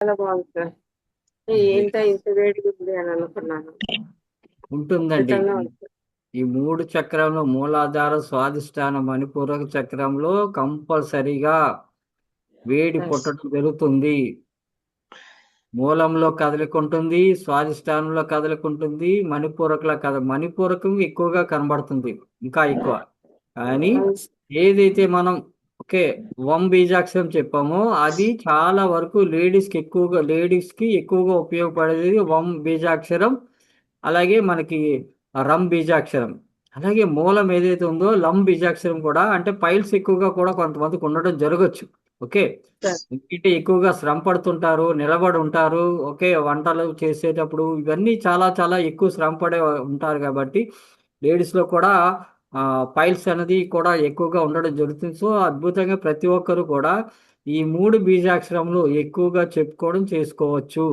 చాలా బాగుంది సార్. అదే ఇంత ఇంత వేడిగా ఉంది అని అనుకున్నాను. ఉంటుందండి. అద్భుతంగా ఈ ఉంది సార్. ఈ మూడు చక్రంలో మూలాధార స్వాదిష్టాన మణిపూరక చక్రంలో కంపల్సరిగా వేడి సార్, పుట్టడం జరుగుతుంది. మూలంలో కదలిక ఉంటుంది, స్వాదిష్టానంలో కదలిక ఉంటుంది, మణిపూరకం ఎక్కువగా కనబడుతుంది, ఇంకా ఎక్కువ. కానీ అవును సార్. ఏదైతే మనం ఓకే వం బీజాక్షరం చెప్పామో అది చాలా వరకు లేడీస్కి ఎక్కువగా ఉపయోగపడేది వం బీజాక్షరం. అలాగే మనకి రం బీజాక్షరం. అలాగే మూలం ఏదైతే ఉందో లం బీజాక్షరం కూడా, అంటే పైల్స్ ఎక్కువగా కూడా కొంతమందికి ఉండడం జరగచ్చు. ఓకే. సార్, ఎందుకంటే ఎక్కువగా శ్రమ పడుతుంటారు, నిలబడి ఉంటారు. ఓకే, వంటలు చేసేటప్పుడు ఇవన్నీ చాలా చాలా ఎక్కువ శ్రమ పడే ఉంటారు కాబట్టి లేడీస్లో కూడా పైల్స్ అనేది కూడా ఎక్కువగా ఉండడం జరుగుతుంది. సో అద్భుతంగా ప్రతి ఒక్కరు కూడా ఈ మూడు బీజాక్షరములు ఎక్కువగా చెప్పుకోవడం చేసుకోవచ్చు.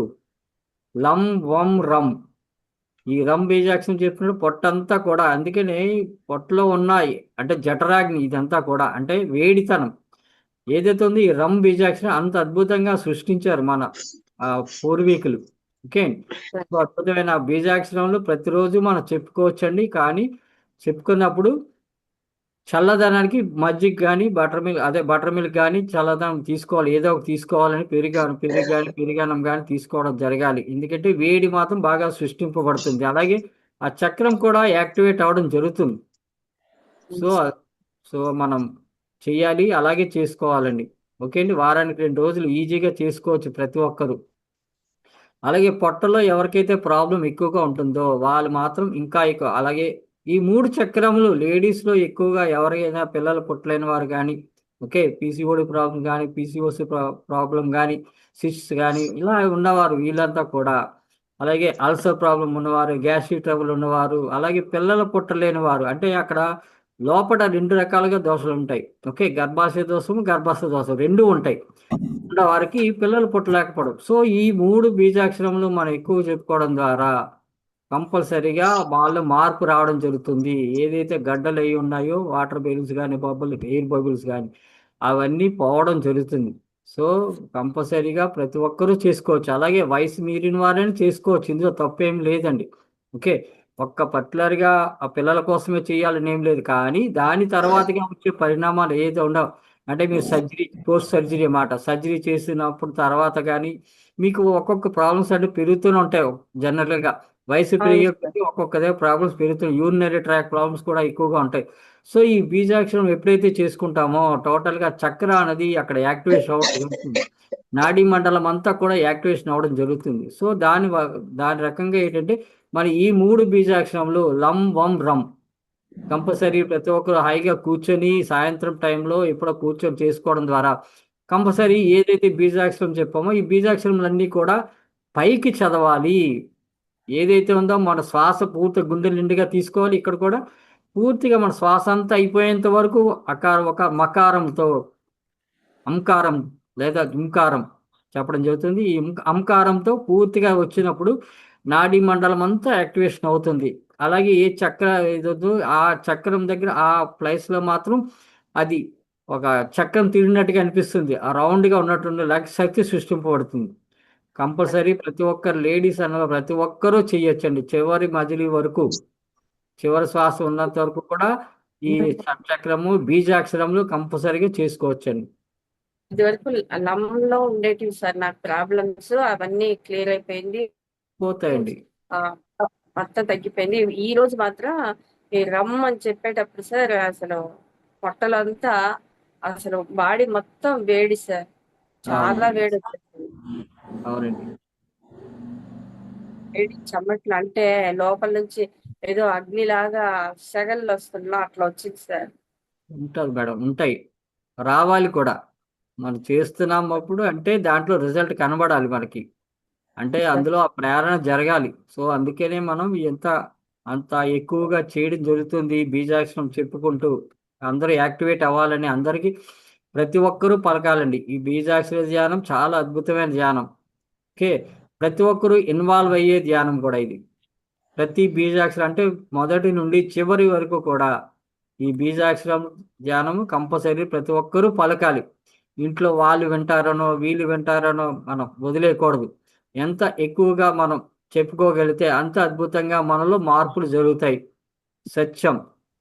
లం వం రం. ఈ రం బీజాక్షరం చెప్పినప్పుడు పొట్టంతా కూడా, అందుకనే పొట్టలో ఉన్నాయి అంటే జఠరాగ్ని, ఇదంతా కూడా అంటే వేడితనం ఏదైతే ఉంది ఈ రమ్ బీజాక్షరం అంత అద్భుతంగా సృష్టించారు మన ఆ, పూర్వీకులు. ఓకే. సార్. సో అద్భుతమైన బీజాక్షరంలో ప్రతిరోజు మనం చెప్పుకోవచ్చండి. కానీ చెప్పుకున్నప్పుడు చల్లదనానికి మజ్జిగ కానీ బటర్ మిల్క్ కానీ చల్లదనం తీసుకోవాలి, ఏదో ఒకటి తీసుకోవాలని, పెరుగన్నం కానీ తీసుకోవడం జరగాలి. ఎందుకంటే వేడి మాత్రం బాగా సృష్టింపబడుతుంది. అలాగే ఆ చక్రం కూడా యాక్టివేట్ అవ్వడం జరుగుతుంది. సో సో మనం చెయ్యాలి, అలాగే చేసుకోవాలండి. ఓకే అండి, వారానికి 2 రోజులు ఈజీగా చేసుకోవచ్చు ప్రతి ఒక్కరు. అలాగే పొట్టలో ఎవరికైతే ప్రాబ్లం ఎక్కువగా ఉంటుందో వాళ్ళు మాత్రం ఇంకా ఎక్కువ. అలాగే ఈ మూడు చక్రములు లేడీస్లో ఎక్కువగా ఎవరైనా పిల్లలు పుట్టలేని వారు కానీ, ఓకే, పీసీఓడి ప్రాబ్లం కానీ, పీసీఓసి ప్రాబ్లం కానీ, సిస్ట్స్ కానీ ఇలా ఉన్నవారు వీళ్ళంతా కూడా, అలాగే అల్సర్ ప్రాబ్లం ఉన్నవారు, గ్యాస్ట్రిక్ ట్రబుల్ ఉన్నవారు, అలాగే పిల్లలు పుట్టలేని వారు, అంటే అక్కడ లోపల 2 రకాలుగా దోషలు ఉంటాయి. ఓకే, గర్భాశయ దోషము, గర్భస్థ దోషం రెండు ఉంటాయి. వారికి పిల్లలు పుట్టలేకపోవడం. సో ఈ మూడు బీజాక్షరములు మనం ఎక్కువ చెప్పుకోవడం ద్వారా కంపల్సరీగా వాళ్ళు మార్పు రావడం జరుగుతుంది. ఏదైతే గడ్డలు అయి ఉన్నాయో వాటర్ బబుల్స్ కానీ ఎయిర్ బబుల్స్ కానీ అవన్నీ పోవడం జరుగుతుంది. సో కంపల్సరీగా ప్రతి ఒక్కరూ చేసుకోవచ్చు. అలాగే వయసు మీరిన వారైనా చేసుకోవచ్చు, ఇందులో తప్పేం లేదండి. ఓకే. పర్టికులర్గా ఆ పిల్లల కోసమే చేయాలని ఏం లేదు, కానీ దాని తర్వాతగా వచ్చే పరిణామాలు ఏదో ఉండవు. అంటే మీరు పోస్ట్ సర్జరీ అన్నమాట, సర్జరీ చేసినప్పుడు తర్వాత కానీ మీకు ఒక్కొక్క ప్రాబ్లమ్స్ అంటే పెరుగుతూనే ఉంటాయి. జనరల్గా వయసు అవును పెరిగే సార్. కొద్దీ ఒక్కొక్కదే ప్రాబ్లమ్స్ పెరుగుతాయి, యూరినరీ ట్రాక్ ప్రాబ్లమ్స్ కూడా ఎక్కువగా ఉంటాయి. సో ఈ బీజాక్షరం ఎప్పుడైతే చేసుకుంటామో టోటల్గా చక్ర అనేది అక్కడ యాక్టివేషన్ అవ్వడం జరుగుతుంది. నాడీ మండలం అంతా కూడా యాక్టివేషన్ అవ్వడం జరుగుతుంది. సో దాని రకంగా ఏంటంటే మరి ఈ మూడు బీజాక్షరములు లం వం రం కంపల్సరీ ప్రతి ఒక్కరు హాయిగా కూర్చొని సాయంత్రం టైంలో ఎప్పుడో కూర్చొని చేసుకోవడం ద్వారా కంపల్సరీ ఏదైతే బీజాక్షరం చెప్పామో ఈ బీజాక్షరములన్నీ కూడా పైకి చదవాలి. ఏదైతే ఉందో మన శ్వాస పూర్తి గుండె నిండుగా తీసుకోవాలి. ఇక్కడ కూడా పూర్తిగా మన శ్వాస అంతా అయిపోయేంత వరకు ఒక మకారంతో అంకారం లేదా దుంకారం చెప్పడం జరుగుతుంది. ఈ అంకారంతో పూర్తిగా వచ్చినప్పుడు నాడీ మండలం అంతా యాక్టివేషన్ అవుతుంది. అలాగే ఏ చక్ర ఏదో ఆ చక్రం దగ్గర ఆ ప్లేస్లో మాత్రం అది ఒక చక్రం తిరిగినట్టుగా అనిపిస్తుంది, ఆ రౌండ్గా ఉన్నటువంటి శక్తి సృష్టింపబడుతుంది. కంపల్సరీ ప్రతి ఒక్కరు లేడీస్ అన్న ప్రతి ఒక్కరూ చెయ్యొచ్చండి, చివరి మజిలీ వరకు, చివరి శ్వాస ఉన్నంత వరకు కూడా ఈ చక్రము బీజాక్షరములు కంపల్సరీగా చేసుకోవచ్చండి. ఇదివరకు లంలో ఉండేటివి సార్, నాకు ప్రాబ్లమ్స్ అవన్నీ క్లియర్ అయిపోయింది. పోతాయండి. ఆ, మొత్తం తగ్గిపోయింది. ఈ రోజు మాత్రం ఈ రమ్ అని చెప్పేటప్పుడు సార్ అసలు పొట్టలంతా, అసలు బాడీ మొత్తం వేడి సార్. చాలా అవునండి. వేడి వచ్చేసింది. అవునండి. వేడి చెమట్లు అంటే లోపల నుంచి ఏదో అగ్నిలాగా సెగళ్ళు వస్తున్నా అట్లా వచ్చింది సార్. ఉంటారు మేడం, ఉంటాయి, రావాలి కూడా. మనం చేస్తున్నాం అప్పుడు అంటే దాంట్లో రిజల్ట్ కనబడాలి మనకి, అంటే సార్. అందులో ఆ ప్రేరణ జరగాలి. సో అందుకనే మనం అంత ఎక్కువగా చేయడం జరుగుతుంది. బీజాక్షరం చెప్పుకుంటూ అందరూ యాక్టివేట్ అవ్వాలని అందరికీ ప్రతి ఒక్కరూ పలకాలండి. ఈ బీజాక్షర ధ్యానం చాలా అద్భుతమైన ధ్యానం. ఓకే. ప్రతి ఒక్కరూ ఇన్వాల్వ్ అయ్యే ధ్యానం కూడా ఇది. ప్రతి బీజాక్షరం అంటే మొదటి నుండి చివరి వరకు కూడా ఈ బీజాక్షరం ధ్యానం కంపల్సరీ ప్రతి ఒక్కరూ పలకాలి. ఇంట్లో వాళ్ళు వింటారనో వీళ్ళు వింటారనో మనం వదిలేయకూడదు. ఎంత ఎక్కువగా మనం చెప్పుకోగలిగితే అంత అద్భుతంగా మనలో మార్పులు జరుగుతాయి. సత్యం.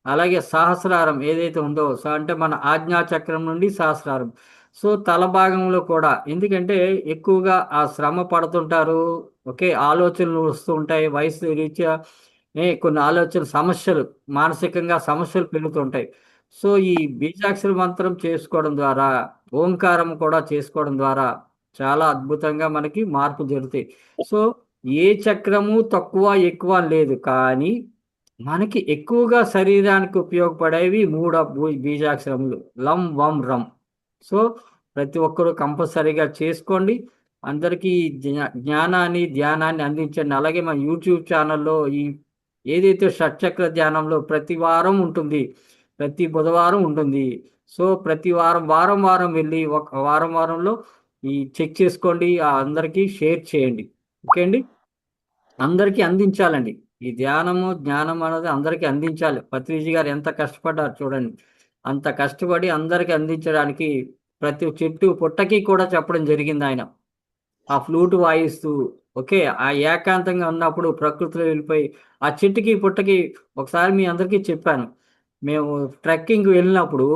అలాగే సహస్రారం ఏదైతే ఉందో అంటే మన ఆజ్ఞా చక్రం నుండి సహస్రారం. సో తల భాగంలో కూడా ఎందుకంటే ఎక్కువగా ఆ శ్రమ పడుతుంటారు. ఒకే ఆలోచనలు వస్తూ ఉంటాయి వయసు రీత్యా. కొన్ని ఆలోచన సమస్యలు, మానసికంగా సమస్యలు పెరుగుతుంటాయి. సో ఈ బీజాక్షర మంత్రం చేసుకోవడం ద్వారా, ఓంకారం కూడా చేసుకోవడం ద్వారా చాలా అద్భుతంగా మనకి మార్పు జరుగుతాయి. సో ఏ చక్రము తక్కువ ఎక్కువ అని లేదు, కానీ మనకి ఎక్కువగా శరీరానికి ఉపయోగపడేవి మూడు బీజాక్షరములు లం వం రం. సో ప్రతి ఒక్కరూ కంపల్సరీగా చేసుకోండి. అందరికీ జ్ఞానాన్ని ధ్యానాన్ని అందించండి. అలాగే మన యూట్యూబ్ ఛానల్లో ఈ ఏదైతే షట్చక్ర ధ్యానంలో ప్రతి వారం ఉంటుంది, ప్రతి బుధవారం ఉంటుంది. సో ప్రతి వారం వారం వారం వెళ్ళి ఒక వారం వారంలో ఈ చెక్ చేసుకోండి, అందరికీ షేర్ చేయండి. ఓకే అండి. అందరికీ అందించాలండి. ఈ ధ్యానము జ్ఞానం అనేది అందరికీ అందించాలి. పత్రిజీ గారు ఎంత కష్టపడ్డారు చూడండి. అంత కష్టపడి అందరికీ అందించడానికి ప్రతి చెట్టు పుట్టకి కూడా చెప్పడం జరిగింది ఆయన. ఆ ఫ్లూట్ వాయిస్తూ ఓకే ఆ ఏకాంతంగా ఉన్నప్పుడు ప్రకృతిలో వెళ్ళిపోయి ఆ చెట్టుకి పుట్టకి ఒకసారి మీ అందరికీ చెప్పాను. మేము ట్రెక్కింగ్ వెళ్ళినప్పుడు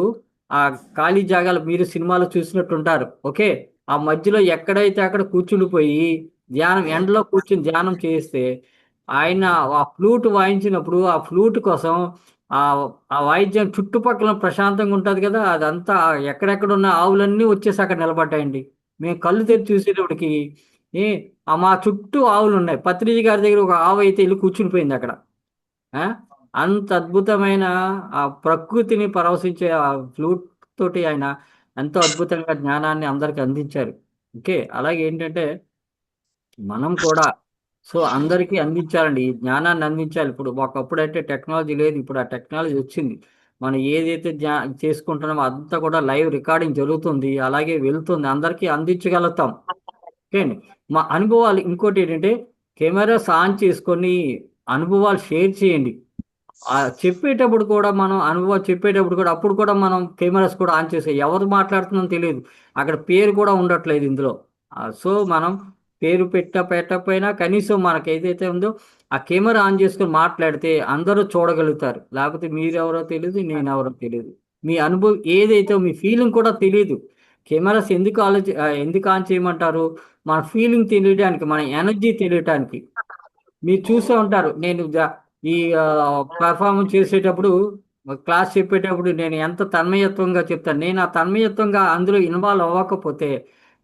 ఆ ఖాళీ జాగాలు మీరు సినిమాలో చూసినట్టుంటారు. ఓకే ఆ మధ్యలో ఎక్కడైతే అక్కడ కూర్చుండిపోయి ధ్యానం ఎండలో కూర్చుని ధ్యానం చేస్తే ఆయన ఆ ఫ్లూట్ వాయించినప్పుడు ఆ ఫ్లూట్ కోసం ఆ ఆ వాయిద్యం చుట్టుపక్కల ప్రశాంతంగా ఉంటుంది కదా, అదంతా ఎక్కడెక్కడ ఉన్న ఆవులన్నీ వచ్చేసి అక్కడ నిలబడ్డాయండి. మేము కళ్ళు తెరిచి చూసేటప్పటికి ఏ మా చుట్టూ ఆవులు ఉన్నాయి. పత్రిజీ గారి దగ్గర ఒక ఆవు అయితే వెళ్ళి కూర్చుని అక్కడ. ఆ? అంత అద్భుతమైన ఆ ప్రకృతిని పరవశించే ఆ ఫ్లూట్ తోటి ఆయన ఎంతో అద్భుతంగా జ్ఞానాన్ని అందరికి అందించారు. ఓకే అలాగే ఏంటంటే మనం కూడా సో అందరికీ అందించాలండి, ఈ జ్ఞానాన్ని అందించాలి. ఇప్పుడు ఒకప్పుడు అయితే టెక్నాలజీ లేదు, ఇప్పుడు ఆ టెక్నాలజీ వచ్చింది. మనం ఏదైతే చేసుకుంటున్నామో అంతా కూడా లైవ్ రికార్డింగ్ జరుగుతుంది, అలాగే వెళ్తుంది, అందరికీ అందించగలుగుతాం. ఓకే అండి. మా అనుభవాలు ఇంకోటి ఏంటంటే కెమెరాస్ ఆన్ చేసుకొని అనుభవాలు షేర్ చేయండి. చెప్పేటప్పుడు కూడా మనం అనుభవం చెప్పేటప్పుడు కూడా అప్పుడు కూడా మనం కెమెరాస్ కూడా ఆన్ చేసాం, ఎవరు మాట్లాడుతున్నాం తెలియదు. అక్కడ పేరు కూడా ఉండట్లేదు ఇందులో. సో మనం పేరు పెట్టకపోయినా కనీసం మనకి ఏదైతే ఉందో ఆ కెమెరా ఆన్ చేసుకొని మాట్లాడితే అందరూ చూడగలుగుతారు. లేకపోతే మీరెవరో తెలియదు, నేనెవరో తెలియదు. మీ అనుభవం ఏదైతే మీ ఫీలింగ్ కూడా తెలియదు. కెమెరాస్ ఎందుకు ఆన్ చేయమంటారు? మన ఫీలింగ్ తెలియడానికి, మన ఎనర్జీ తెలియటానికి. మీరు చూసే ఉంటారు, నేను ఈ పెర్ఫార్మెన్స్ చేసేటప్పుడు క్లాస్ చెప్పేటప్పుడు నేను ఎంత తన్మయత్వంగా చెప్తాను. నేను ఆ తన్మయత్వంగా అందులో ఇన్వాల్వ్ అవ్వకపోతే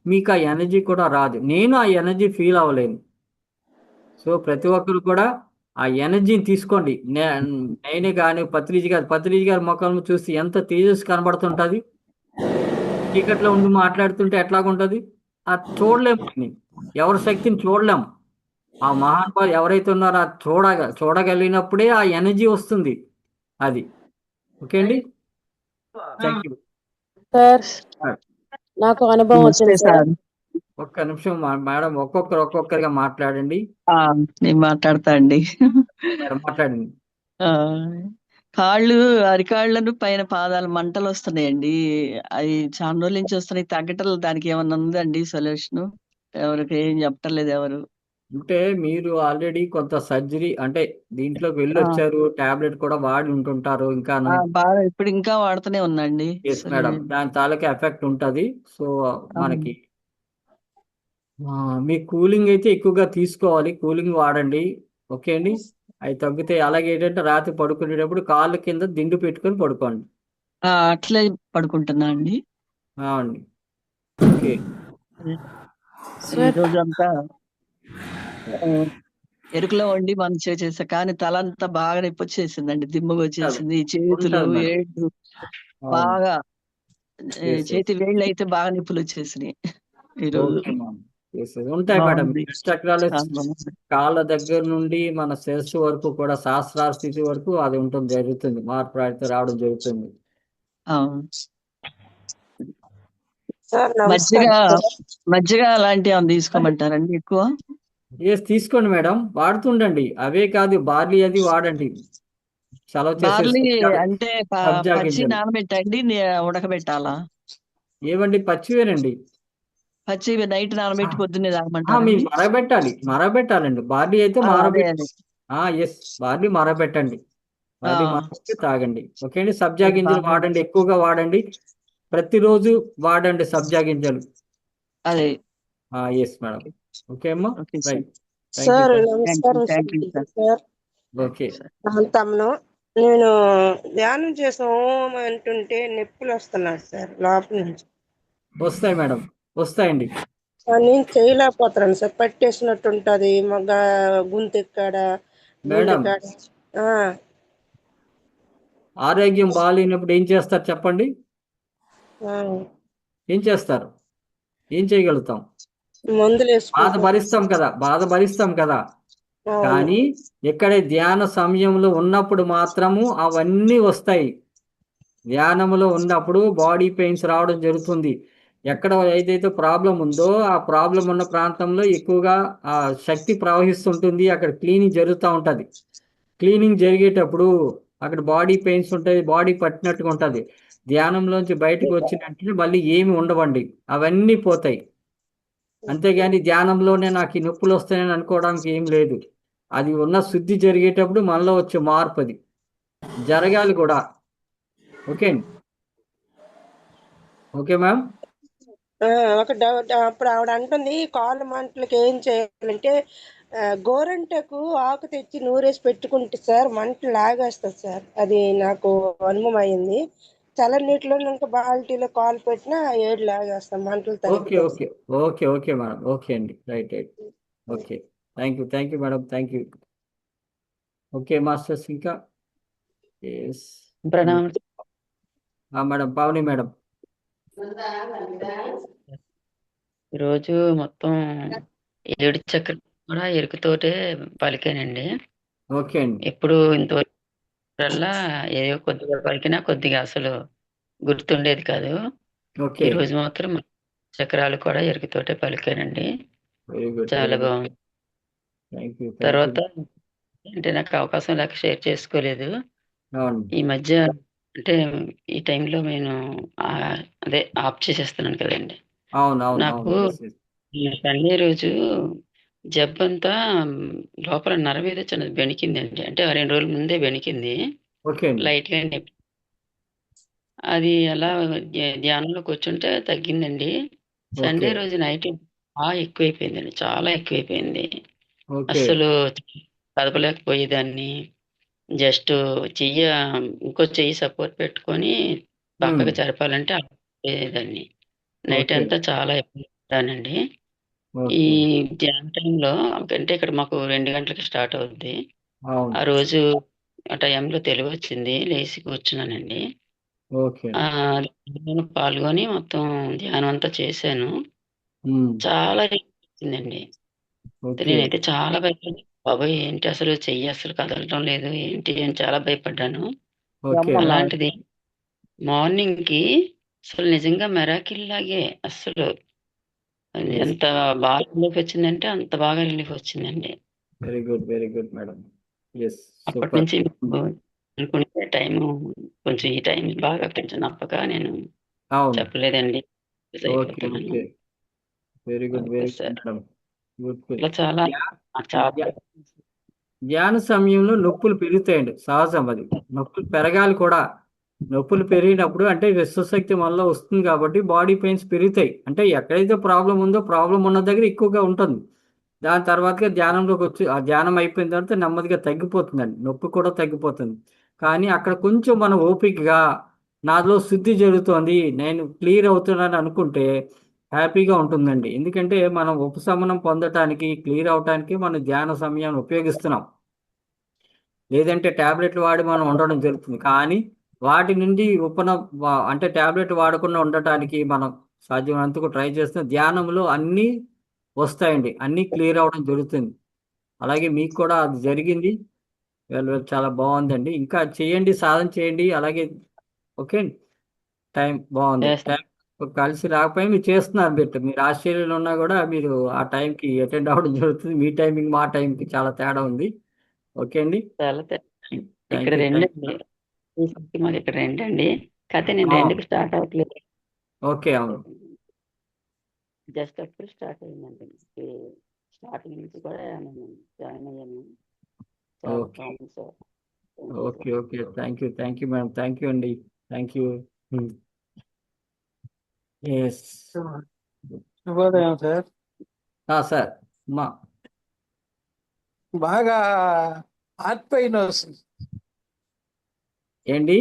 మీకు ఆ ఎనర్జీ కూడా రాదు, నేను ఆ ఎనర్జీ ఫీల్ అవ్వలేను. సో ప్రతి ఒక్కరు కూడా ఆ ఎనర్జీని తీసుకోండి. నేనే కానీ పత్రిజీ గారి ముఖం చూస్తే ఎంత తేజస్ కనబడుతుంటుంది. చీకట్లో ఉండి మాట్లాడుతుంటే ఎట్లాగుంటది? అది చూడలేము, ఎవరి శక్తిని చూడలేము. ఆ మహానుభావులు ఎవరైతే ఉన్నారో అది చూడగలిగినప్పుడే ఆ ఎనర్జీ వస్తుంది. అది ఓకే అండి. Thank you. సార్ నాకు అనుభవం నమస్తే వచ్చింది సార్. సార్. ఒక్క నిమిషం మేడం, ఒక్కొక్కరిగా మాట్లాడండి. నేను మాట్లాడతా అండి. మేడం మాట్లాడండి. ఆ, కాళ్ళు అరికాళ్ళను పైన పాదాలు మంటలు వస్తున్నాయండి. అది చాలా రోజుల నుంచి వస్తున్నాయి, తగ్గటం దానికి ఏమన్నా ఉందండి సొల్యూషన్? ఎవరికి ఏం చెప్పట్లేదు ఎవరు. అంటే మీరు ఆల్రెడీ కొంత సర్జరీ అంటే దీంట్లోకి వెళ్ళి ఆ, వచ్చారు, టాబ్లెట్ కూడా వాడి ఉంటుంటారు ఇంకాను. బాగా ఇప్పుడు ఇంకా వాడుతూనే ఉందండి. ఎస్ సరే. మేడం, దాని తాలూకా ఎఫెక్ట్ ఉంటుంది. సో మనకి మీ కూలింగ్ అయితే ఎక్కువగా తీసుకోవాలి, కూలింగ్ వాడండి. ఓకే అండి. అవి తగ్గితే అలాగే ఏంటంటే రాత్రి పడుకునేటప్పుడు కాళ్ళ కింద దిండు పెట్టుకొని పడుకోండి. అట్లే పడుకుంటున్నా అండి. అండి ఓకే. ఈ సార్ రోజు అంతా ఎరుకులో వండి మంచిగా చేసా, కానీ తల అంతా బాగా నొప్పి వచ్చేసిందండి, దిమ్మగా వచ్చేసింది, చేతులు ఉంటుంది మేడం. ఏళ్ళు అవును. బాగా Yes, yes. చేతి వేళ్ళు అయితే బాగా నొప్పులు వచ్చేసినాయి ఈరోజు. Okay ma'am. Yes, yes. ఉంటాయి మేడం. బాగుంది. చక్రాలు చాలా బాగుంది. కాళ్ళ దగ్గర నుండి మన శిరస్సు వరకు కూడా సహస్రార స్థితి వరకు అది ఉంటుంది, జరుగుతుంది, మార్పు అయితే రావడం జరుగుతుంది. అవును. సార్ మజ్జిగ నమస్కారం సార్. మజ్జిగ అలాంటివి ఏమైనా తీసుకోమంటారండి ఎక్కువ? తీసుకోండి మేడం, వాడుతుండండి. అవే కాదు, బార్లీ అది వాడండి. చలవ చేసే బార్లీ సబ్జా అంటే సబ్జా పచ్చి గింజలు. నానబెట్టండి, ఉడకబెట్టాలా? ఏవండి పచ్చివేనండి. పచ్చివి నైట్ ఆ, నానబెట్టి పొద్దున్నే ఆ, తాగమంటారండి? మీకు మరబెట్టాలండి. బార్లీ అయితే అదే అదే. ఎస్, బార్లీ మరబెట్టండి. ఆ బార్లీ మరబెట్టి తాగండి. ఓకే అండి. సబ్జా ఇది గింజలు బాగా వాడండి, ఎక్కువగా వాడండి. ప్రతిరోజు వాడండి సబ్జా గింజలు. అదే. Yes madam. ఓకే అమ్మా. Okay sir. Right. Thank you. Sir thank you నమస్కారం thank you sir. Sir. Okay. Sir తమ్మును నేను ధ్యానం చేసాం అంటుంటే నొప్పులు వస్తున్నాయి సార్ లోపల నుంచి. వస్తాయి మేడం, వస్తాయండి. నేను చేయలేకపోతున్నాను సార్, పట్టేసినట్టు ఉంటది మగ గొంతు ఎక్కడ గుండె మేడం, కాడ. ఆ, ఆరోగ్యం బాగాలేనప్పుడు ఏం చేస్తారు చెప్పండి? ఆ, ఏం చేస్తారు? ఏం చేయగలుగుతాం? మందులు వేసుకుంటాం. బాధ భరిస్తాం కదా. అవును. కానీ ఎక్కడ ధ్యాన సమయంలో ఉన్నప్పుడు మాత్రము అవన్నీ వస్తాయి. ధ్యానంలో ఉన్నప్పుడు బాడీ పెయిన్స్ రావడం జరుగుతుంది. ఎక్కడ ఏదైతే ప్రాబ్లం ఉందో ఆ ప్రాబ్లం ఉన్న ప్రాంతంలో ఎక్కువగా ఆ శక్తి ప్రవహిస్తుంటుంది. అక్కడ క్లీనింగ్ జరుగుతూ ఉంటుంది. క్లీనింగ్ జరిగేటప్పుడు అక్కడ బాడీ పెయిన్స్ ఉంటుంది, బాడీ పట్టినట్టుగా ఉంటుంది. ధ్యానంలోంచి బయటకు వచ్చినట్టు మళ్ళీ ఏమి ఉండవండి, అవన్నీ పోతాయి. అంతేగాని ధ్యానంలోనే నాకు ఈ నొప్పులు వస్తాయని అనుకోవడానికి ఏం లేదు. అది ఉన్న శుద్ధి జరిగేటప్పుడు మనలో వచ్చే మార్పు అది జరగాలి కూడా. ఓకే అండి. Okay ma'am. ఆ, ఒక డౌట్. అప్పుడు ఆవిడ అంటుంది కాళ్ళు మంటలకి ఏం చేయాలంటే గోరంటకు ఆకు తెచ్చి నూరేసి పెట్టుకుంటే సార్ మంట లాగేస్తుంది సార్. అది నాకు అనుభవం అయింది. చల్ల నీటిలో ఇంకా బాల్టీలో కాలు పెట్టినా ఏడు లాగేస్తాం, మంటలు ఓకే తగ్గుతాయి okay sir. Okay okay madam. Okay అండి. Right right. Okay. Thank you madam. Thank you. Okay masters ఇంకా. ఎస్. ప్రణామం. మేడం పావని మేడం. ఈరోజు మొత్తం 7 చక్రాలు కూడా ఎరుకుతోటే పలికానండి. ఓకే అండి. ఎప్పుడు ఇంతవరకల్లా ఏదో కొద్దిగా పలికినా కొద్దిగా అసలు గుర్తుండేది కాదు. ఓకే. ఈరోజు మాత్రం చక్రాలు కూడా ఎరుకుతోటే పలికానండి. వెరీ గుడ్, వెరీ చాలా గుడ్. బాగుంది. Thank you. తర్వాత అంటే నాకు అవకాశం లేక షేర్ చేసుకోలేదు. అవును ఈ మధ్య అంటే ఈ టైంలో నేను అదే ఆఫ్ చేసేస్తున్నాను కదండి. అవును అవును నాకు అవును. Yes yes. ఈ సండే రోజు జబ్బంతా లోపల నరం ఏదో చిన్నది బెణికిందండి. అంటే 2 రోజుల ముందే బెణికింది. ఓకే అండి. లైట్‌గా నొప్పి. అది అలా ధ్యానంలో కూర్చుంటే తగ్గిందండి. ఓకే సండే రోజు నైట్ ఎక్కువైపోయిందండి. చాలా ఎక్కువైపోయింది. ఓకే. అస్సలు కదపలేకపోయేదాన్ని. జస్ట్ చెయ్య ఇంకో చెయ్యి సపోర్ట్ పెట్టుకొని ఉమ్, పక్కకు జరపాలంటే అవ్వకపోయేదాన్ని. నైట్ ఓకే అంతా చాలా ఇబ్బంది పడ్డానండి. ఈ ఓకే. ధ్యాన టైంలో అంటే ఇక్కడ మాకు 2 గంటలకి స్టార్ట్ అవుద్ది. అవును. ఆ రోజు ఆ టైంలో తెలివొచ్చింది. లేసి కూర్చున్నానండి. ఓకే అండి. నేను పాల్గొని మొత్తం ధ్యానం అంతా చేశాను. ఉమ్, చాలా రిలీఫొచ్చిందండి. ఓకే. నేనైతే చాలా భయపడ్డాను. బాబోయ్! ఏంటి అసలు చెయ్యి అస్సలు కదలటం లేదు ఏంటి అని చాలా భయపడ్డాను. ఓకే. అలాంటిది మార్నింగ్‌కి అసలు నిజంగా మిరాకిల్ లాగే అస్సలు ఎస్. ఎంత బాగా రిలీఫొచ్చిందంటే అంత బాగా రిలీఫొచ్చిందండి. Very good, very good madam. Yes. Super. అప్పటినుంచి మీకు అనుకుంటే టైము కొంచెం ఈ టైం బాగా కొంచెం నప్పక నేను అవును. చెప్పలేదండి. మిస్ ఓకే అయిపోతున్నాను. Okay. Very good, okay very good sir. Madam. Good good. ఇట్లా చాలా నాకు చాలా ధ్యాన సమయంలో నొప్పులు పెరుగుతాయండి, సహజం అది. నొప్పులు పెరగాలి కూడా. నొప్పులు పెరిగినప్పుడు అంటే విశ్వశక్తి మనలో వస్తుంది కాబట్టి బాడీ పెయిన్స్ పెరుగుతాయి. అంటే ఎక్కడైతే ప్రాబ్లం ఉందో ప్రాబ్లం ఉన్న దగ్గర ఎక్కువగా ఉంటుంది. దాని తర్వాతగా ధ్యానంలోకి వచ్చి ఆ ధ్యానం అయిపోయిన తర్వాత నెమ్మదిగా తగ్గిపోతుందండి, నొప్పి కూడా తగ్గిపోతుంది. కానీ అక్కడ కొంచెం మనం ఓపికగా నాలో శుద్ధి జరుగుతోంది, నేను క్లియర్ అవుతున్నాను అనుకుంటే హ్యాపీగా ఉంటుందండి. ఎందుకంటే మనం ఉపశమనం పొందటానికి, క్లియర్ అవటానికి మనం ధ్యాన సమయాన్ని ఉపయోగిస్తున్నాం. లేదంటే ట్యాబ్లెట్లు వాడి మనం ఉండడం జరుగుతుంది. కానీ వాటి నుండి అంటే ట్యాబ్లెట్ వాడకుండా ఉండటానికి మనం సాధ్యమైనంతకు ట్రై చేస్తే ధ్యానంలో అన్నీ వస్తాయండి, అన్నీ క్లియర్ అవ్వడం జరుగుతుంది. అలాగే మీకు కూడా అది జరిగింది. చాలా బాగుందండి. ఇంకా చేయండి, సాధన చేయండి అలాగే. ఓకే. టైం బాగుంది. చేస్తాను. టైం కలిసి రాకపోయినా మీరు చేస్తున్నారు. మీరు ఆస్ట్రేలియాలో ఉన్నా కూడా మీరు ఆ టైంకి అటెండ్ అవ్వడం జరుగుతుంది. మీ టైమింగ్ మా టైంకి చాలా తేడా ఉంది. ఓకే అండి. చాలా ఇక్కడ థ్యాంక్ యూ. రెండండి. ఈ సంఖ్య మాది ఇక్కడ రెండండి. కాకపోతే నేను అవును. 2కి స్టార్ట్ అవ్వట్లేదు. ఓకే, అవును. జస్ట్ అప్పుడు స్టార్ట్ అయిందండి. స్టార్టింగ్ నుంచి కూడా నేను జాయిన్ అయ్యాను. చాలా ఓకే, బాగుంది sir. Thank you okay, sir. Okay. Thank you madam. Thank you అండి. Thank you. ఎస్. శుభోదయం సార్. సార్ మా బాగా హార్ట్ పెయిన్ వస్తుంది, ఏంటి?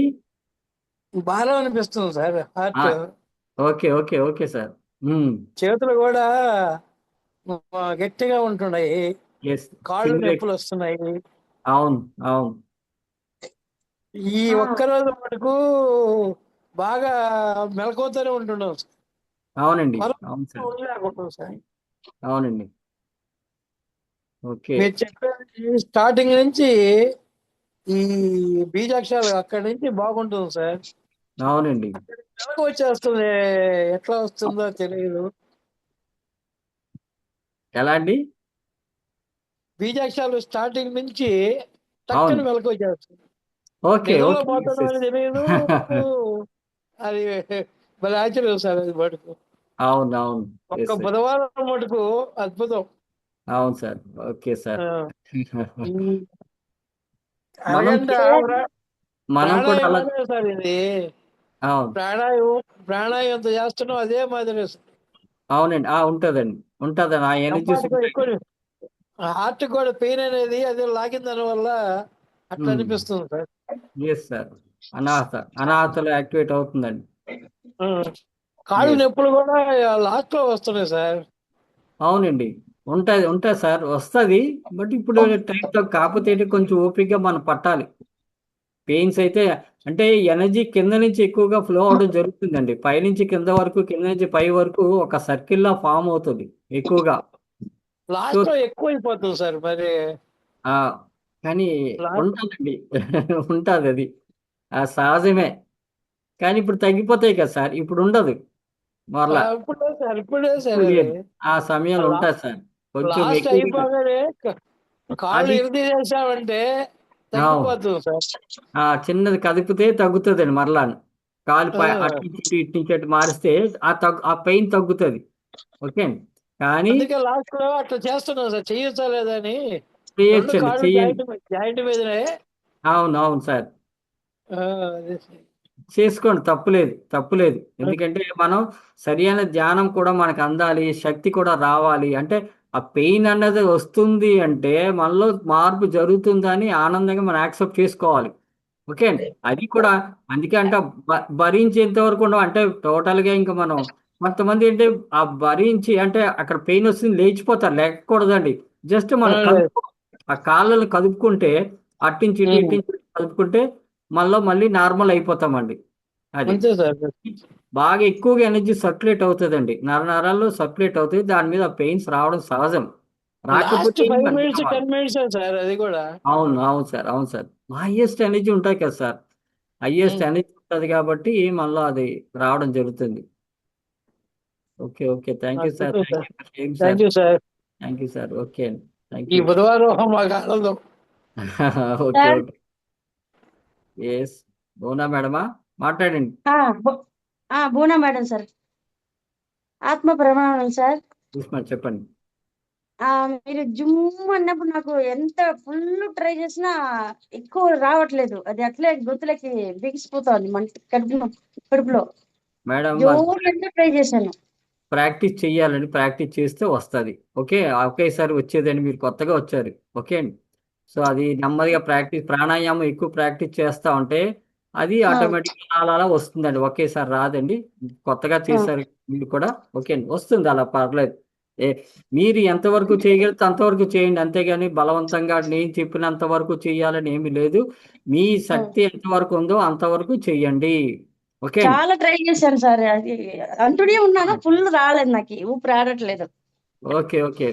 బాగా అనిపిస్తుంది sir. Heart, okay, okay, okay sir. చేతులు కూడా గట్టిగా ఉంటున్నాయి, ఎస్. కాళ్ళు నొప్పులు వస్తున్నాయి. అవును, అవును, ఈ ఒక్కరోజు మటుకు బాగా మెలకువతోనే ఉంటున్నాం సార్. అవునండి, మరొక అవును సార్, ఉండలేకపోతున్నాం సార్. అవునండి. ఓకే, మీరు చెప్పేది స్టార్టింగ్ నుంచి ఈ బీజాక్షరాలు అక్కడి నుంచి బాగుంటుంది సార్. అవునండి. మెలకు వచ్చేస్తుంది, ఎట్లా వస్తుందో తెలియదు. ఎలా అండి? బీజాక్షరాలు స్టార్టింగ్ నుంచి అవును, టక్కని మెలకు వచ్చేస్తుంది. ఓకే, నిద్రలో ఓకే. పోతున్నాం అని తెలియదు. అది భలే ఆశ్చర్యం సార్. అది మటుకు అవును, అవును, ఒక్క ఎస్, బుధవారం మటుకు అద్భుతం. అవును సార్. Okay sir. ఆ, ఈ మనం అరగంట మనం కూడా అలా. ప్రాణాయామమే సార్ ఇది. అవును, ప్రాణాయామం చేస్తున్నాం అదే మాదిరి సార్. అవునండి. ఉంటుందండి, ఉంటుందండి. ఆ ఎనర్జీస్ కంపార్ట్ ఎక్కువ హార్ట్ కూడా పెయిన్ అనేది అదే లాగిన దాని వల్ల అట్లా అనిపిస్తుంది సార్. Yes sir. అనాహతలు యాక్టివేట్ అవుతుందండి. ఆ, కాళ్ళు ఎస్, నొప్పులు కూడా లాస్ట్ లో వస్తున్నాయి సార్. అవునండి. ఉంటుంది సార్, వస్తుంది. బట్ ఇప్పుడు టైంతో కాకపోతే ఏంటి, కొంచెం ఓపికగా మనం పట్టాలి. పెయిన్స్ అయితే అంటే ఎనర్జీ కింద నుంచి ఎక్కువగా ఫ్లో అవడం జరుగుతుందండి. పైనుంచి కింద వరకు, కింద నుంచి పై వరకు ఒక సర్కిల్లా ఫామ్ అవుతుంది ఎక్కువగా. సో లాస్ట్ లో ఎక్కువ అయిపోతుంది సార్. మరి ఆ, కానీ లాస్ట్ ఉంటుందండి. ఉంటుంది అది, సహజమే. కానీ ఇప్పుడు తగ్గిపోతాయి కదా సార్, ఇప్పుడు ఉండదు మరలా. ఇప్పుడే సార్ అది లేదు, ఆ సమయంలో ఉంటుంది సార్. కొంచెం లాస్ట్ ఎక్కువగా. అయిపోగానే కాళ్ళు అది ఇరిది చేసామంటే అవును. తగ్గిపోతుంది సార్. చిన్నది కదిపితే తగ్గుతుందండి మరలా. కాలు ఆ, అటు నుంచి ఇటు నుంచి అటు మారిస్తే ఆ పెయిన్ తగ్గుతుంది. ఓకే అండి. కానీ అందుకే లాస్ట్ లో అట్లా చేస్తున్నాం సార్. చెయ్యొచ్చా లేదని. రెండు చేయొచ్చండి, కాళ్ళు చెయ్యండి. జాయింట్ మీదనే. అవును, అవును సార్. అదే సార్. చేసుకోండి, తప్పులేదు, తప్పులేదు. ఎందుకంటే మనం సరైన ధ్యానం కూడా మనకు అందాలి, శక్తి కూడా రావాలి. అంటే ఆ పెయిన్ అన్నది వస్తుంది అంటే మనలో మార్పు జరుగుతుందని ఆనందంగా మనం యాక్సెప్ట్ చేసుకోవాలి. ఓకే అండి. అది కూడా అందుకే అంటే భరించేంత వరకు ఉండవు. అంటే టోటల్గా ఇంకా మనం కొంతమంది ఏంటి ఆ భరించి అంటే అక్కడ పెయిన్ వస్తుంది లేచిపోతారు, లేకూడదండి. జస్ట్ మనం ఆ కాళ్ళని కదుపుకుంటే అట్టించి ఇటు ఇట్టించి ఇటు కదుపుకుంటే మళ్ళీ నార్మల్ అయిపోతామండి. అది అంతే సార్. బాగా ఎక్కువగా ఎనర్జీ సర్క్యులేట్ అవుతుందండి, నరాల్లో సర్క్యులేట్ అవుతుంది. దాని మీద పెయిన్స్ రావడం సహజం. లాస్ట్ రాకపోతే 5 అర్థం మినిట్స్ అవ్వాలి. 10 మినిట్స్ సార్ అది కూడా. అవును, అవును సార్, అవును సార్. హైయెస్ట్ ఎనర్జీ ఉంటాయి కదా సార్, హైయెస్ట్ ఉమ్, ఎనర్జీ ఉంటుంది కాబట్టి మళ్ళీ అది రావడం జరుగుతుంది. Okay, okay. Thank you sir. అద్భుతం thank sir. You for sharing sir. Thank you sir. Thank you sir. Okay అండి. థ్యాంక్ ఈ యూ. బుధవారం మాకు ఆనందం. Okay, sir okay. ఎస్. అవునా మేడమా? మాట్లాడండి. బూనా మేడం సార్, ఆత్మ ప్రమాణం సార్. చెప్పండి. మీరు జుమ్ అన్నప్పుడు నాకు ఎంత ఫుల్ ట్రై చేసినా ఎక్కువ రావట్లేదు. అది అట్లే గొంతులకి బిగిసిపోతుంది కడుపులో. మేడం జోరు ఎంత ట్రై చేశాను. ప్రాక్టీస్ చెయ్యాలండి, ప్రాక్టీస్ చేస్తే వస్తుంది. ఓకే, ఒకేసారి వచ్చేదండి, మీరు కొత్తగా వచ్చారు. ఓకే అండి. సో అది నెమ్మదిగా ప్రాక్టీస్, ప్రాణాయామం ఎక్కువ ప్రాక్టీస్ చేస్తా ఉంటే అది ఆ, ఆటోమేటిక్గా అలా వస్తుందండి. ఒకేసారి రాదండి, కొత్తగా ఆ, చేశారు మీరు కూడా. ఓకే అండి, వస్తుంది అలా, పర్లేదు. ఏ మీరు ఎంతవరకు చేయగలిగితే అంతవరకు చేయండి, అంతేగాని బలవంతంగా నేను చెప్పినంత వరకు చేయాలని ఏమీ లేదు. మీ ఆ. శక్తి ఎంతవరకు ఉందో అంతవరకు చెయ్యండి. ఓకే అండి. చాలా ట్రై చేశాను సార్. అది అంటూనే ఉన్నాను, ఫుల్ రాలేదు, నాకు ఊపిరి ఆడట్లేదు. Okay, okay.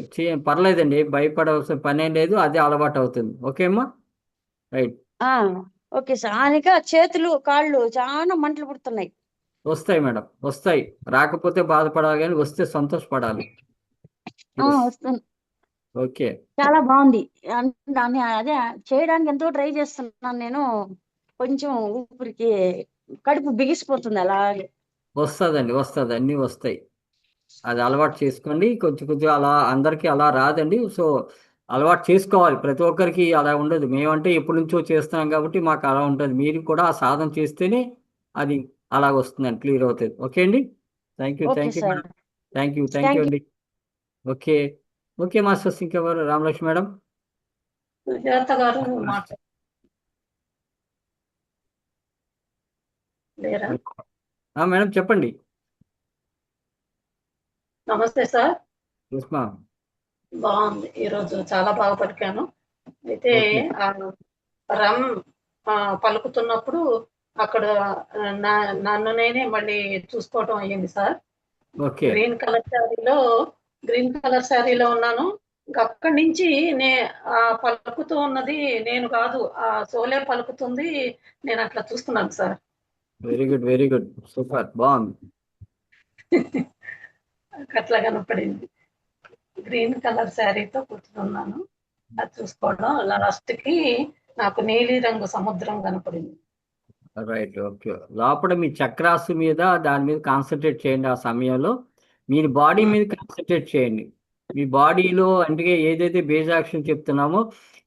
పర్లేదండి, భయపడవలసిన పని ఏం లేదు, అదే అలవాటు అవుతుంది. ఓకే అమ్మా, రైట్. ఆ ఓకే సార్. ఇంకా చేతులు కాళ్ళు చాలా మంటలు పుడుతున్నాయి. వస్తాయి మేడం, వస్తాయి. రాకపోతే బాధపడాలి, కానీ వస్తే సంతోషపడాలి. ఎస్. వస్తుంది. ఓకే. చాలా బాగుంది. దాన్ని అదే చేయడానికి ఎంతో ట్రై చేస్తున్నాను నేను. కొంచెం ఊపిరికి కడుపు బిగిసిపోతుంది అలాగే. వస్తుందండి, వస్తుంది, అన్నీ వస్తాయి. అది అలవాటు చేసుకోండి. కొంచెం కొంచెం అలా అందరికీ అలా రాదండి. సో అలవాటు చేసుకోవాలి. ప్రతి ఒక్కరికి అలా ఉండదు. మేమంటే ఎప్పటి నుంచో చేస్తున్నాం కాబట్టి మాకు అలా ఉంటుంది. మీరు కూడా ఆ సాధన చేస్తేనే అది అలా వస్తుందండి, క్లియర్ అవుతుంది. ఓకే అండి. Thank you, okay thank you sir. Madam. Thank you, thank you thank you. అండి. ఓకే. ఓకే మాస్టర్స్, ఇంకెవరు? రామలక్ష్మి మేడం. సుజాత గారు మాట్లాడారా? మేడం చెప్పండి. నమస్తే సార్. ఎస్ మా. బాగుంది, ఈరోజు చాలా బాగా పలికాను. అయితే ఓకే. ఆ రమ్ పలుకుతున్నప్పుడు అక్కడ నన్ను నేనే మళ్ళీ చూసుకోవటం అయ్యింది సార్. ఓకే. గ్రీన్ కలర్ శారీలో ఉన్నాను. ఇంకా అక్కడి నుంచి పలుకుతూ ఉన్నది నేను కాదు, ఆ సోలే పలుకుతుంది. నేను అట్లా చూస్తున్నాను sir. Very good, very good, super, బాగుంది. అట్లా కనపడింది. గ్రీన్ కలర్ శారీతో కూర్చున్నాను. అది చూసుకోవడం లాస్ట్ కి నాకు నీలి రంగు సముద్రం కనపడింది. రైట్. ఓకే. లోపల మీ చక్రాసు మీద దాని మీద కాన్సన్ట్రేట్ చేయండి. ఆ సమయంలో మీ బాడీ మీద కాన్సన్ట్రేట్ చేయండి. మీ బాడీలో అంటే ఏదైతే బీజాక్షరం చెప్తున్నామో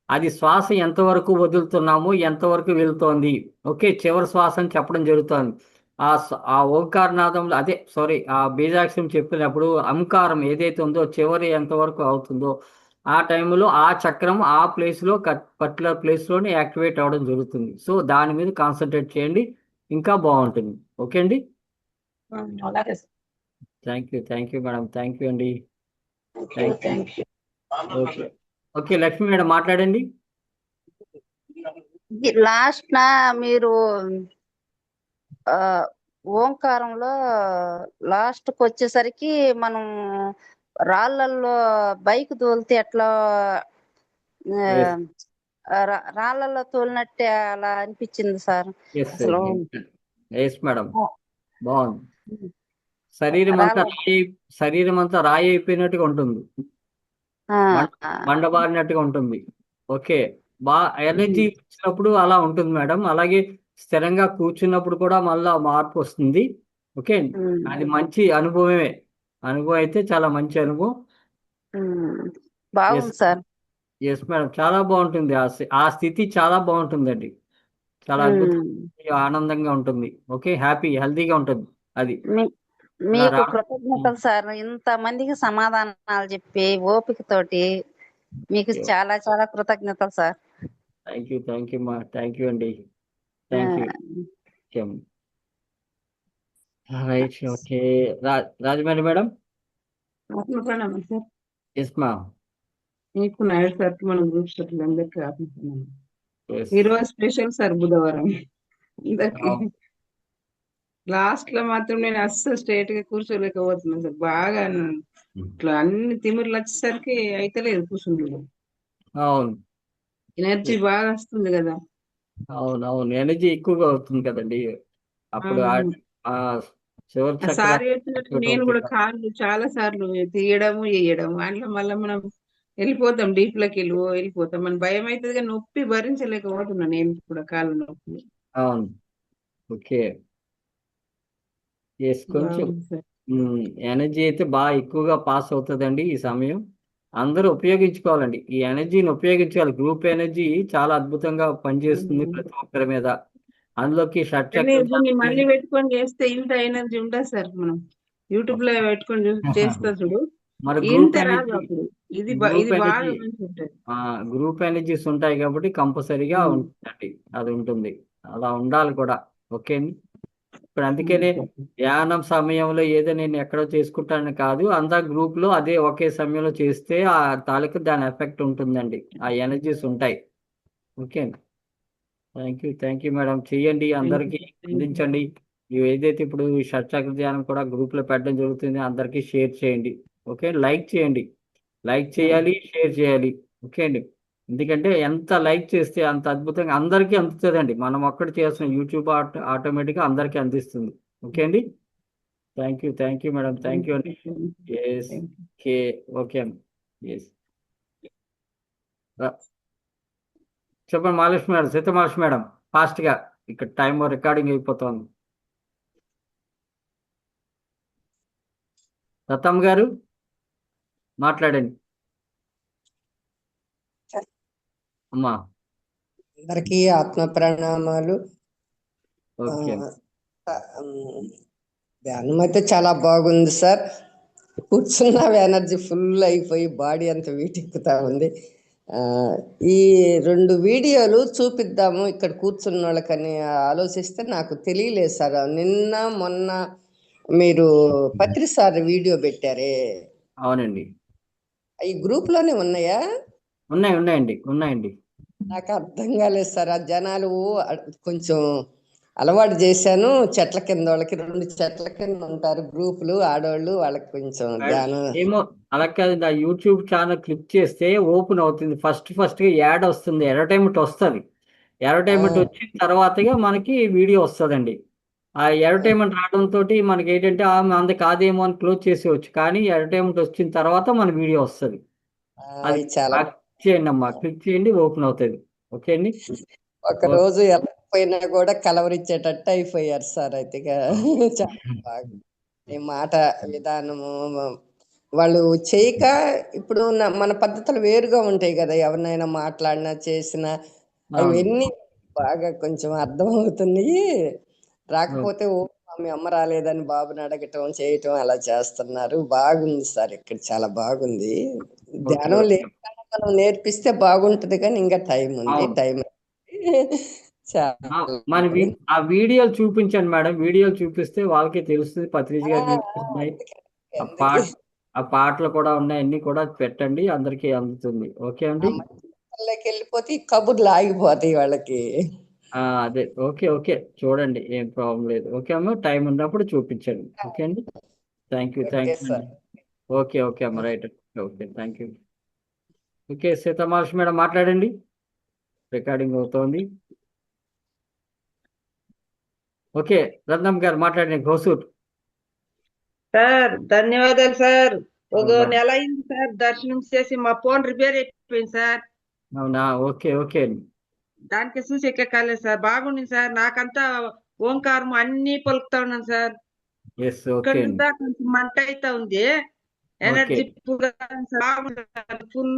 అది శ్వాస ఎంతవరకు వదులుతున్నామో ఎంతవరకు వెళ్తోంది. ఓకే, చివరి శ్వాస అని చెప్పడం జరుగుతుంది. ఆ ఓంకారనాదంలో అదే సారీ ఆ బీజాక్షరం చెప్పినప్పుడు అంకారం ఏదైతే ఉందో చివరి ఎంతవరకు అవుతుందో ఆ టైంలో ఆ చక్రం ఆ ప్లేస్లో పర్టికులర్ ప్లేస్లోనే యాక్టివేట్ అవ్వడం జరుగుతుంది. సో దాని మీద కాన్సన్ట్రేట్ చేయండి, ఇంకా బాగుంటుంది. ఓకే అండి. అలాగే sir. Thank you madam. Thank you అండి. Thank you. Okay. Okay Lakshmi madam మాట్లాడండి. లాస్ట్ నా మీరు ఓంకారంలో లాస్ట్కి వచ్చేసరికి మనం రాళ్ళల్లో బైక్ తోలితే ఎట్లా రాళ్ళల్లో తోలినట్టే అలా అనిపించింది సార్. అసలు ఎస్ మేడం, బాగుంది. శరీరం అంతా రాయి అయిపోయినట్టుగా ఉంటుంది, మండబారినట్టుగా ఉంటుంది. ఓకే, ఎనర్జీ ఇచ్చినప్పుడు అలా ఉంటుంది మేడం. అలాగే స్థిరంగా కూర్చున్నప్పుడు కూడా మళ్ళా మార్పు వస్తుంది. ఓకే, అది మంచి అనుభవమే. అనుభవం అయితే చాలా మంచి అనుభవం. బాగుంది సార్. ఎస్ మేడం, చాలా బాగుంటుంది. ఆ స్థితి చాలా బాగుంటుందండి. చాలా అద్భుతంగా ఆనందంగా ఉంటుంది. ఓకే, హ్యాపీ హెల్తీగా ఉంటుంది. అది మీకు కృతజ్ఞతలు సార్. ఇంత మందికి సమాధానాలు చెప్పి ఓపికతోటి మీకు చాలా చాలా కృతజ్ఞతలు సార్. థ్యాంక్ యూ మా. థ్యాంక్ యూ అండి. Thank you. Right. Okay, Rajahmundry madam. Sir. Yes మా. మీకు నాయుడు సార్ మన గ్రూప్ సభ్యులందరికీ ఆపించుకున్నాను. ఈరోజు స్పెషల్ సార్, బుధవారం అందరికి. లాస్ట్ లో మాత్రం నేను అస్సలు స్ట్రైట్ గా కూర్చోలేకపోతున్నాను సార్. బాగా ఇట్లా అన్ని తిమిర్లు వచ్చేసరికి అయితలేదు కూర్చుంటుంది. అవును, ఎనర్జీ బాగా వస్తుంది కదా. అవును, ఎనర్జీ ఎక్కువగా అవుతుంది కదండి అప్పుడు. సారి చెప్పినట్టు నేను కూడా కాళ్ళు చాలా సార్లు తీయడము వేయడము అందులో మళ్ళీ మనం వెళ్ళిపోతాం, డీప్ లోకి వెళ్ళిపోతాం. మన భయం అవుతుంది కానీ నొప్పి భరించలేకపోతున్నా నేను కూడా, కాళ్ళు నొప్పి. అవును. ఓకే, కొంచెం ఎనర్జీ అయితే బాగా ఎక్కువగా పాస్ అవుతుందండి. ఈ సమయం అందరూ ఉపయోగించుకోవాలండి. ఈ ఎనర్జీని ఉపయోగించాలి. గ్రూప్ ఎనర్జీ చాలా అద్భుతంగా పనిచేస్తుంది ప్రతి ఒక్కరి మీద. అందులోకి మళ్ళీ పెట్టుకొని చేస్తే ఇంత ఎనర్జీ ఉండదు సార్. మనం యూట్యూబ్ లో పెట్టుకొని చేస్తా చూడు, ఇంత రాదు అప్పుడు. ఇది బాగా మంచి ఉంటుంది. గ్రూప్ ఎనర్జీస్ ఉంటాయి కాబట్టి కంపల్సరీగా ఉంటుందండి. అది ఉంటుంది, అలా ఉండాలి కూడా. ఓకే అండి. ఇప్పుడు అందుకనే ధ్యానం సమయంలో ఏదో నేను ఎక్కడో చేసుకుంటానని కాదు, అంతా గ్రూప్ లో అదే ఒకే సమయంలో చేస్తే ఆ తాలూకు దాని ఎఫెక్ట్ ఉంటుందండి. ఆ ఎనర్జీస్ ఉంటాయి. ఓకే అండి. Thank you madam. చెయ్యండి, అందరికి అందించండి. ఏదైతే ఇప్పుడు ఈ షట్చక్ర ధ్యానం కూడా గ్రూప్ లో పెట్టడం జరుగుతుంది, అందరికీ షేర్ చేయండి. ఓకే, లైక్ చేయండి, షేర్ చేయాలి. ఓకే అండి. ఎందుకంటే ఎంత లైక్ చేస్తే అంత అద్భుతంగా అందరికీ అందుతుందండి. మనం ఒక్కటి చేసిన యూట్యూబ్ ఆటోమేటిక్గా అందరికీ అందిస్తుంది. ఓకే అండి. Thank you madam. Thank you అండి. ఎస్. ఓకే అండి. ఎస్. చెప్పండి మహాలక్ష్మి మేడం, సీతమహాలక్ష్మి మేడం, ఫాస్ట్గా, ఇక్కడ టైం రికార్డింగ్ అయిపోతుంది. రతమ్ గారు మాట్లాడండి అమ్మా. అందరికీ ఆత్మ ప్రణామాలు. ఓకే ధ్యానం అయితే చాలా బాగుంది సార్. కూర్చున్న ఎనర్జీ ఫుల్ అయిపోయి బాడీ అంతా వీటెక్కుతా ఉంది. ఈ 2 వీడియోలు చూపిద్దాము ఇక్కడ కూర్చున్న వాళ్ళకని ఆలోచిస్తే నాకు తెలియలేదు సార్. నిన్న మొన్న మీరు పత్రి సార్ వీడియో పెట్టారే, అవునండి, ఈ గ్రూప్ లోనే ఉన్నాయా? ఉన్నాయండి. నాకు అర్థం కాలేదు సార్. ఆ జనాలు కొంచెం అలవాటు చేశాను. చెట్ల కింద వాళ్ళకి 2 చెట్ల కింద ఉంటారు గ్రూపులు, ఆడవాళ్ళు, వాళ్ళకి కొంచెం ధ్యానం. ఏమో అలా కాదు, ఆ యూట్యూబ్ ఛానల్ క్లిక్ చేస్తే ఓపెన్ అవుతుంది. ఫస్ట్ గా యాడ్ వస్తుంది, అడ్వర్టైజ్మెంట్ వస్తుంది. అడ్వర్టైజ్మెంట్ వచ్చిన తర్వాతగా మనకి వీడియో వస్తుందండి. ఆ అడ్వర్టైజ్మెంట్ రావడంతో మనకి ఏంటంటే అంత కాదేమో అని క్లోజ్ చేసేవచ్చు, కానీ అడ్వర్టైజ్మెంట్ వచ్చిన తర్వాత మన వీడియో వస్తుంది. అది చాలా క్లిక్ చేయండి అమ్మా, క్లిక్ చేయండి, ఓపెన్ అవుతుంది. ఓకే అండి. ఒక రోజు పోయినా కూడా కలవరిచ్చేటట్టు అయిపోయారు సార్. అయితే చాలా బాగా ఈ మాట విధానము వాళ్ళు చేయక, ఇప్పుడు మన పద్ధతులు వేరుగా ఉంటాయి కదా, ఎవరినైనా మాట్లాడినా చేసినా అవన్నీ బాగా కొంచెం అర్థం అవుతున్నాయి. రాకపోతే మీ అమ్మ రాలేదని బాబుని అడగటం చేయటం అలా చేస్తున్నారు. బాగుంది సార్, ఇక్కడ చాలా బాగుంది. ధ్యానం లేదు మనం నేర్పిస్తే బాగుంటది, కానీ ఇంకా టైం ఉంది. ఆ వీడియోలు చూపించండి మేడం, వీడియోలు చూపిస్తే వాళ్ళకి తెలుస్తుంది. పత్రిజీ గారి వీడియోస్ ఉన్నాయి, ఆ పాటలు కూడా ఉన్నాయి, అన్ని కూడా పెట్టండి, అందరికి అందుతుంది. ఓకే అండి. వెళ్ళిపోతే కబుర్లు ఆగిపోతాయి వాళ్ళకి. అదే ఓకే చూడండి, ఏం ప్రాబ్లం లేదు. ఓకే అమ్మ, టైం ఉన్నప్పుడు చూపించండి. ఓకే అండి. థ్యాంక్ యూ అండి. ఓకే అమ్మ, right. Okay, thank you. Okay, Sitamahalakshmi madam మాట్లాడండి, రికార్డింగ్ అవుతోంది. ఓకే, రత్నం గారు మాట్లాడండి. హోసూర్ సార్ ధన్యవాదాలు సార్. ఒక నెల అయింది సార్ దర్శనం చేసి, మా ఫోన్ రిపేర్ అయిపోయింది సార్. అవునా? ఓకే దానికి చూసి ఎక్కలేదు సార్. బాగుంది సార్, నాకంతా ఓంకారం అన్ని పలుకుతా ఉన్నాను సార్. కొంచెం మంట అయితే ఉంది, ఎనర్జీ ఫుల్.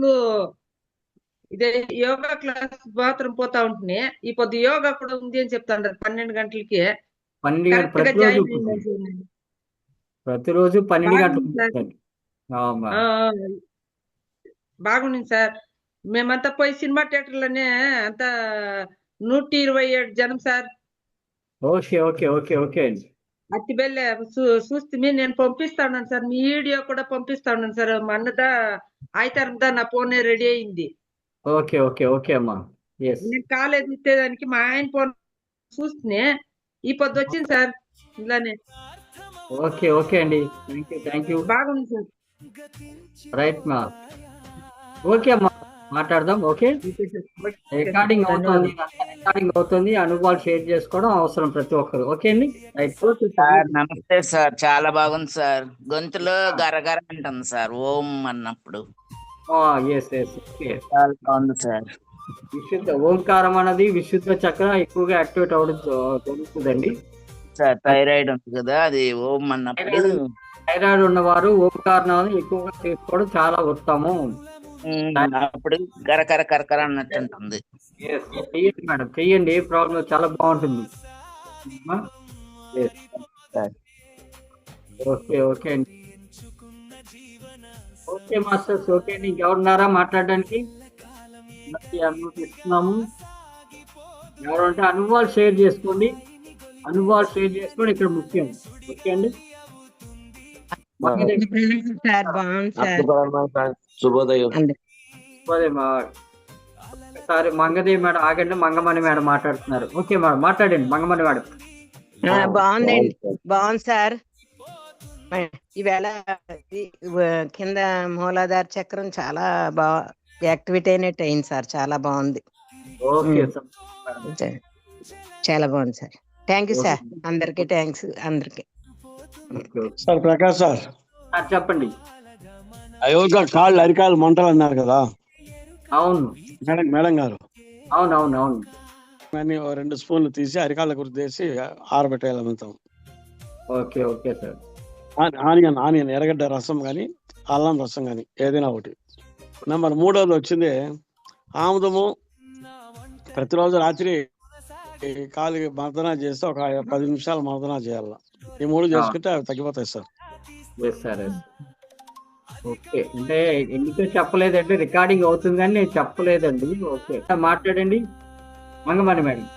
ఇదే యోగా క్లాస్ మాత్రం పోతా ఉంటుంది. ఈ పొద్దు యోగా కూడా ఉంది అని చెప్తాను 12 గంటలకి. ప్రతిరోజు 12 గంటలు బాగుంది సార్. మేమంతా పోయి సినిమా థియేటర్లోనే అంతా 127 జనం సార్. ఓకే అతి బెల్లే చూస్తే నేను పంపిస్తా ఉన్నాను సార్, మీ వీడియో కూడా పంపిస్తా ఉన్నాను సార్. మా అన్నదా ఆయితారందా నా ఫోన్ రెడీ అయింది. ఓకే అమ్మా. నేను కాలేజ్ ఇచ్చేదానికి మా ఆయన ఫోన్ చూస్తే ఈ పొద్దు వచ్చింది సార్ ఇలానే. ఓకే అండి, థ్యాంక్ యూ. బాగుంది సార్. రైట్ మా. ఓకే అమ్మా, మాట్లాడదాం. ఓకే, రికార్డింగ్ అవుతుంది, అనుభవాలు షేర్ చేసుకోవడం అవసరం ప్రతి ఒక్కరు. ఓకే అండి, రైట్. సార్ నమస్తే సార్, చాలా బాగుంది సార్. గొంతులో గరగర అంటుంది సార్ ఓం అన్నప్పుడు. చాలా బాగుంది సార్. విశుద్ధ ఓంకారం అనేది విశుద్ధ చక్రం ఎక్కువగా యాక్టివేట్ అవ్వడం జరుగుతుందండి సార్. థైరాయిడ్ ఉంది కదా, అది ఓం అన్నప్పుడు. థైరాయిడ్ ఉన్నవారు ఓంకారాన్ని ఎక్కువగా చేసుకోవడం చాలా ఉత్తమం. అప్పుడు కరకర అన్నట్టు ఉంటుంది. చెయ్యండి మేడం, చెయ్యండి, ఏ ప్రాబ్లం, చాలా బాగుంటుంది. ఓకే అండి. ఓకే మాస్టర్స్, ఓకే అండి. ఇంకెవరున్నారా మాట్లాడడానికి? అనుమతిస్తున్నాము. ఎవరంటే అనుభవాలు షేర్ చేసుకోండి, ఇక్కడ ముఖ్యం. ఓకే అండి. శుభోదయం. ఒకసారి మంగదేవి మేడం ఆగండి, మంగమణి మేడం మాట్లాడుతున్నారు. ఓకే మేడం, మాట్లాడండి మంగమణి మేడం. బాగుంది సార్. ఈవేళ కింద మూలాధార చక్రం చాలా బాగా యాక్టివేట్ అయినట్టు అయింది సార్, చాలా బాగుంది. చాలా బాగుంది సార్. థ్యాంక్ యూ సార్, అందరికి థ్యాంక్స్. అందరికి సార్ ప్రకాష్ సార్ చెప్పండి. అయోగా కాళ్ళు అరికాలు మంటలు అన్నారు కదా. అవును మేడం గారు. అవును. 2 స్పూన్లు తీసి అరికాళ్ళ గుర్తు చేసి ఆరబెట్టేయాలి మొత్తం. Okay sir. ఆనియన్ ఎర్రగడ్డ రసం కానీ అల్లం రసం కానీ ఏదైనా ఒకటి. నెంబర్ 3వది వచ్చింది ఆముదము. ప్రతిరోజు రాత్రి కాలుకి మర్దనా చేస్తే ఒక 10 నిమిషాలు మర్దనా చేయాలి. ఈ 3 చేసుకుంటే అవి తగ్గిపోతాయి సార్. ఓకే, అంటే ఎందుకు చెప్పలేదంటే రికార్డింగ్ అవుతుంది కానీ నేను చెప్పలేదండి. ఓకే, మాట్లాడండి మంగమణి మేడం.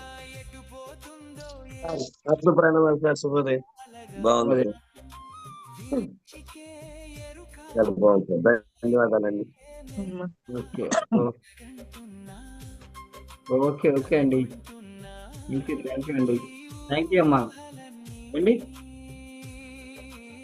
శుభోదయం. బాగుంది, చాలా బాగుంది. ధన్యవాదాలండి. ఓకే ఓకే ఓకే అండి. థ్యాంక్ యూ అండి. థ్యాంక్ యూ అమ్మా అండి.